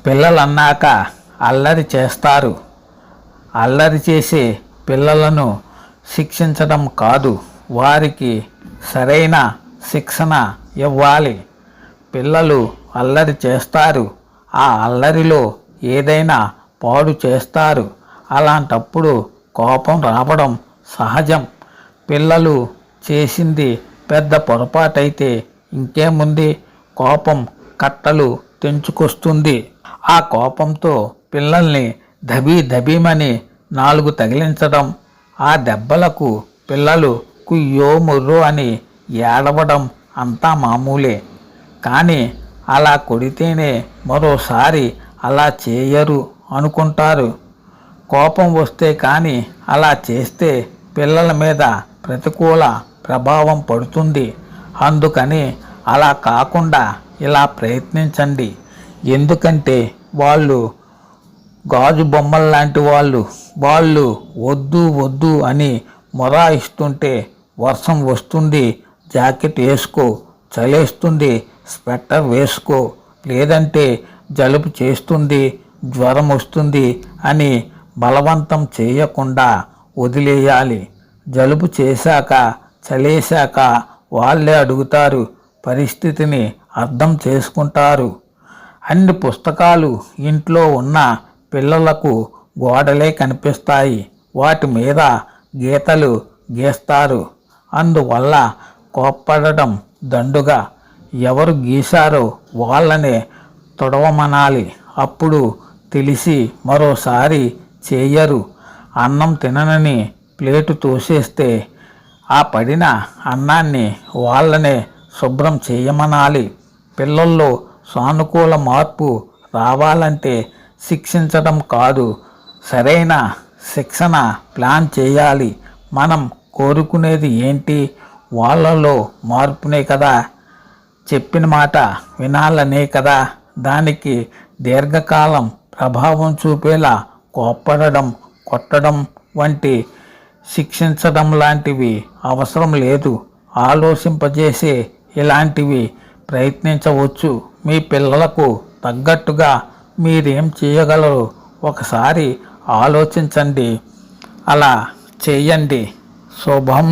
పిల్లలన్నాక అల్లరి చేస్తారు. అల్లరి చేసే పిల్లలను శిక్షించడం కాదు, వారికి సరైన శిక్షణ ఇవ్వాలి. పిల్లలు అల్లరి చేస్తారు, ఆ అల్లరిలో ఏదైనా పాడు చేస్తారు. అలాంటప్పుడు కోపం రావడం సహజం. పిల్లలు చేసింది పెద్ద పొరపాటైతే ఇంకేముంది, కోపం కట్టలు తెంచుకొస్తుంది. ఆ కోపంతో పిల్లల్ని దబీమని 4 తగిలించడం, ఆ దెబ్బలకు పిల్లలు కుయ్యో ముర్రో అని ఏడవడం అంతా మామూలే. కానీ అలా కొడితేనే మరోసారి అలా చేయరు అనుకుంటారు. కోపం వస్తే కానీ అలా చేస్తే పిల్లల మీద ప్రతికూల ప్రభావం పడుతుంది. అందుకని అలా కాకుండా ఇలా ప్రయత్నించండి. ఎందుకంటే వాళ్ళు గాజు బొమ్మల్లాంటి వాళ్ళు వద్దు వద్దు అని మొరాయిస్తుంటే వర్షం వస్తుంది జాకెట్ వేసుకో, చలేస్తుంది స్వెటర్ వేసుకో, లేదంటే జలుబు చేస్తుంది జ్వరం వస్తుంది అని బలవంతం చేయకుండా వదిలేయాలి. జలుబు చేశాక చలేశాక వాళ్ళే అడుగుతారు, పరిస్థితిని అర్థం చేసుకుంటారు. అన్ని పుస్తకాలు ఇంట్లో ఉన్న పిల్లలకు గోడలే కనిపిస్తాయి, వాటి మీద గీతలు గీస్తారు. అందువల్ల కోప్పడడం దండుగా. ఎవరు గీశారో వాళ్ళనే తొడవమనాలి. అప్పుడు తెలిసి మరోసారి చేయరు. అన్నం తిననని ప్లేటు తోసేస్తే ఆ పడిన అన్నాన్ని వాళ్ళనే శుభ్రం చేయమనాలి. పిల్లల్లో సానుకూల మార్పు రావాలంటే శిక్షించడం కాదు, సరైన శిక్షణ ప్లాన్ చేయాలి. మనం కోరుకునేది ఏంటి? వాళ్ళలో మార్పునే కదా, చెప్పిన మాట వినాలనే కదా. దానికి దీర్ఘకాలం ప్రభావం చూపేలా కోప్పడడం, కొట్టడం వంటి శిక్షించడం లాంటివి అవసరం లేదు. ఆలోచింపజేసే ఇలాంటివి ప్రయత్నించవచ్చు. మీ పిల్లలకు తగ్గట్టుగా మీరేం చేయగలరు ఒకసారి ఆలోచించండి, అలా చేయండి. శుభం.